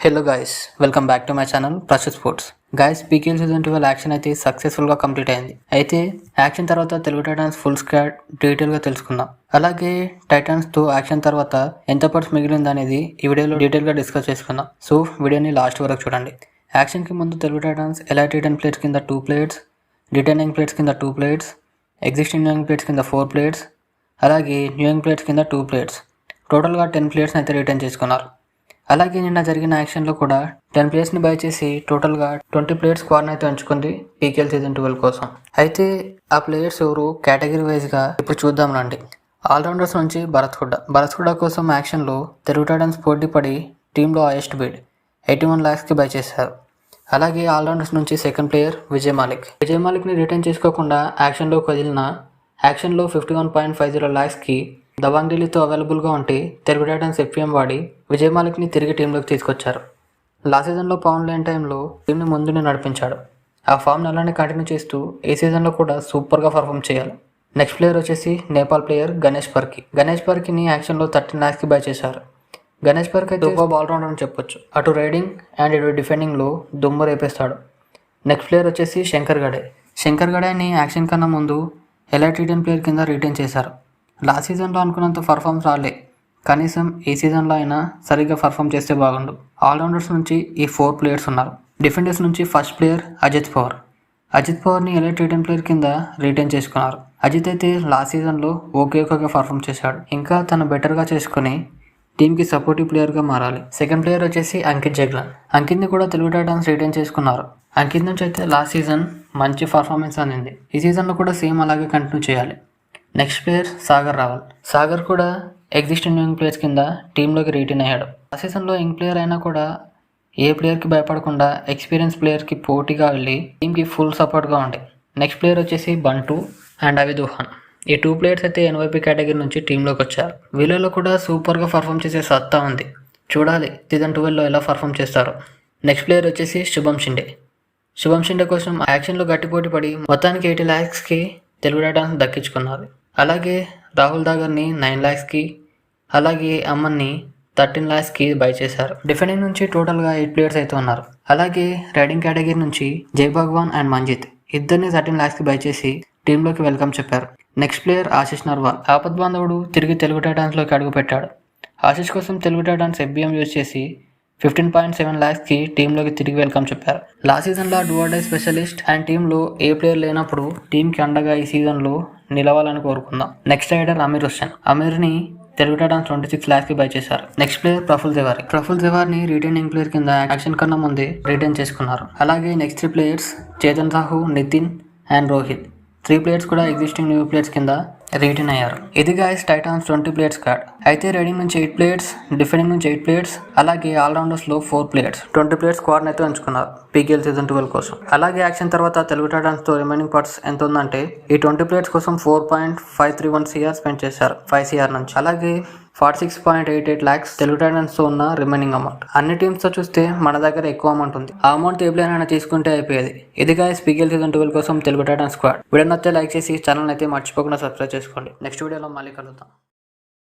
Hello guys, welcome back to my channel Prastut sports. Guys, PKL season 12 auction అయితే సక్సెస్ఫుల్గా complete అయింది. అయితే action తర్వాత తెలుగు టైటాన్స్ ఫుల్ స్క్వాడ్ డీటెయిల్గా తెలుసుకుందాం. అలాగే టైటాన్స్తో యాక్షన్ తర్వాత ఎంత పర్స్ మిగిలింది అనేది ఈ వీడియోలో డీటెయిల్గా డిస్కస్ చేసుకుందాం. సో వీడియోని లాస్ట్ వరకు చూడండి. యాక్షన్కి ముందు Telugu Titans elite return players కింద 2 ప్లేయర్స్, రిటర్నింగ్ ప్లేయర్స్ కింద 2 ప్లేయర్స్, ఎగ్జిస్టింగ్ న్యూయింగ్ ప్లేయర్స్ కింద 4 ప్లేయర్స్, అలాగే న్యూయింగ్ ప్లేయర్స్ కింద 2 ప్లేయర్స్, టోటల్గా 10 ప్లేయర్స్ని అయితే రిటర్న్ చేసుకున్నారు. అలాగే నిన్న జరిగిన యాక్షన్లో కూడా 10 ప్లేయర్స్ని బై చేసి టోటల్గా 20 ప్లేయర్స్ స్క్వాడ్ని అయితే ఉంచుకుంది పీకేఎల్ సీజన్ 12 కోసం. అయితే ఆ ప్లేయర్స్ ఎవరు కేటగిరీ వైజ్గా ఇప్పుడు చూద్దాం రండి. ఆల్రౌండర్స్ నుంచి భరత్ హుడా కోసం యాక్షన్లో తెలుగు టైటన్స్ పోటీ పడి టీంలో హైయెస్ట్ బిడ్ 81 lakhsకి బై చేశారు. అలాగే ఆల్రౌండర్స్ నుంచి సెకండ్ ప్లేయర్ విజయ్ మాలిక్ని రిటర్న్ చేసుకోకుండా యాక్షన్లోకి వదిలిన యాక్షన్లో 51.50 lakhsకి దబాంగ్ ఢిల్లీతో అవైలబుల్గా ఉంటే తెలుగు టైటన్స్ ఎఫ్పిఎం వాడి విజయ్ మాలిక్ని తిరిగి టీంలోకి తీసుకొచ్చారు. లాస్ట్ సీజన్లో పవన్ లేని టైంలో టీంని ముందుని నడిపించాడు. ఆ ఫామ్ని అలానే కంటిన్యూ చేస్తూ ఈ సీజన్లో కూడా సూపర్గా పర్ఫామ్ చేయాలి. నెక్స్ట్ ప్లేయర్ వచ్చేసి నేపాల్ ప్లేయర్ గణేష్ పర్కిని యాక్షన్లో 13 lakhsకి బై చేశారు. గణేష్ పర్క్ అయితే సూపర్ ఆల్రౌండర్ అని చెప్పొచ్చు. అటు రైడింగ్ అండ్ ఇటు డిఫెండింగ్లో దుమ్ము రేపేస్తాడు. నెక్స్ట్ ప్లేయర్ వచ్చేసి శంకర్ గడేని యాక్షన్ కన్నా ముందు ఎలైట్ రిటర్న్ ప్లేయర్ కింద రిటైన్ చేశారు. లాస్ట్ సీజన్లో అనుకున్నంత పర్ఫార్మెన్స్ రాలే, కనీసం ఈ సీజన్లో అయినా సరిగ్గా పర్ఫామ్ చేస్తే బాగుండు. ఆల్రౌండర్స్ నుంచి ఈ 4 ప్లేయర్స్ ఉన్నారు. డిఫెండర్స్ నుంచి ఫస్ట్ ప్లేయర్ అజిత్ పవర్ని ఎలైట్ రిటర్న్ ప్లేయర్ కింద రిటైన్ చేసుకున్నారు. అజిత్ అయితే లాస్ట్ సీజన్లో ఓకేగా పర్ఫామ్ చేశాడు. ఇంకా తను బెటర్గా చేసుకుని టీంకి సపోర్టివ్ ప్లేయర్గా మారాలి. సెకండ్ ప్లేయర్ వచ్చేసి అంకిత్ని కూడా తెలుగు టైటన్స్ రిటైన్ చేసుకున్నారు. అంకిత్ నుంచి అయితే లాస్ట్ సీజన్ మంచి పర్ఫార్మెన్స్ అందింది. ఈ సీజన్లో కూడా సేమ్ అలాగే కంటిన్యూ చేయాలి. నెక్స్ట్ ప్లేయర్ సాగర్ కూడా ఎగ్జిస్టింగ్ యంగ్ ప్లేయర్స్ కింద టీంలోకి రిటైన్ అయ్యాడు. ఆ సీజన్లో యంగ్ ప్లేయర్ అయినా కూడా ఏ ప్లేయర్కి భయపడకుండా ఎక్స్పీరియన్స్ ప్లేయర్కి పోటీగా వెళ్ళి టీంకి ఫుల్ సపోర్ట్గా ఉండే. నెక్స్ట్ ప్లేయర్ వచ్చేసి బంటు అండ్ అవిదూహాన్. ఈ 2 ప్లేయర్స్ అయితే ఎన్వైపీ కేటగిరీ నుంచి టీంలోకి వచ్చారు. వీళ్ళలో కూడా సూపర్గా పర్ఫామ్ చేసే సత్తా ఉంది. చూడాలి సీజన్ 12లో ఎలా పర్ఫామ్ చేస్తారో. నెక్స్ట్ ప్లేయర్ వచ్చేసి శుభం షిండే కోసం యాక్షన్లో గట్టి పోటీ పడి మొత్తానికి 80 lakhsకి తెలుగు టైటన్స్ దక్కించుకున్నారు. అలాగే రాహుల్ దాగర్ని 9 lakhsకి, అలాగే అమ్మన్ని 13 lakhsకి బై చేశారు. డిఫెండింగ్ నుంచి టోటల్గా 8 ప్లేయర్స్ అయితే ఉన్నారు. అలాగే రైడింగ్ కేటగిరీ నుంచి జై భగవాన్ అండ్ మంజిత్ ఇద్దరిని 13 lakhsకి బై చేసి టీంలోకి వెల్కమ్ చెప్పారు. Next player Ashish Narwal. ఆపద్ బాంధవుడు తిరిగి తెలుగు టైటన్స్లోకి అడుగుపెట్టాడు. ఆశిష్ కోసం తెలుగు టైటన్స్ ఎఫ్బిఎం యూజ్ చేసి 15.7 lakhsకి టీంలోకి తిరిగి వెల్కమ్ చెప్పారు. లాస్ట్ సీజన్లో do or die specialist and టీంలో ఏ ప్లేయర్ లేనప్పుడు టీంకి అండగా ఈ సీజన్లో నిలవాలని కోరుకుందాం. నెక్స్ట్ రైడర్ అమీర్ని తెలుగు టైటన్స్ 26 lakhsకి బై చేశారు. నెక్స్ట్ ప్లేయర్ ప్రఫుల్ జెవార్ని రిటైనింగ్ ప్లేయర్ కింద యాక్షన్ కన్నా ముందే రిటైన్ చేసుకున్నారు. అలాగే next 3 players Chetan Sahu, Nitin and Rohit. 3 players కూడా ఎగ్జిస్టింగ్ న్యూ ప్లేయర్స్ కింద రిటైన్ అయ్యారు. ఇది గైస్ టైటాన్స్ 20 ప్లేయర్స్ స్క్వాడ్. అయితే రైడింగ్ నుంచి 8 ప్లేయర్స్, డిఫెండింగ్ నుంచి 8 ప్లేయర్స్, అలాగే ఆల్రౌండర్స్లో 4 ప్లేయర్స్ 20 ప్లేయర్స్ స్క్వాడ్ని అయితే ఉంచుకున్నారు పీకేఎల్ సీజన్ 12 కోసం. అలాగే యాక్షన్ తర్వాత తెలుగు టైటన్స్తో రిమైనింగ్ పార్ట్స్ ఎంత ఉందంటే ఈ 20 ప్లేయర్స్ కోసం 4.531 CR స్పెండ్ చేశారు 5 CR నుంచి. అలాగే 46.88 lakhs తెలుగు టైటన్స్తో ఉన్న రిమైనింగ్ అమౌంట్. అన్ని టీమ్స్తో చూస్తే మన దగ్గర ఎక్కువ అమౌంట్ ఉంది. ఆ అమౌంట్ ఏ ప్లేయర్ అయినా తీసుకుంటే అయిపోయేది. ఇది గైస్ పీకేఎల్ సీజన్ 12 కోసం తెలుగు టైటన్స్ స్క్వాడ్. వీడియో నచ్చితే లైక్ చేసి ఛానల్ అయితే మర్చిపోకుండా సబ్స్క్రైబ్ చేసుకోండి. నెక్స్ట్ వీడియోలో మళ్ళీ కలుద్దాం.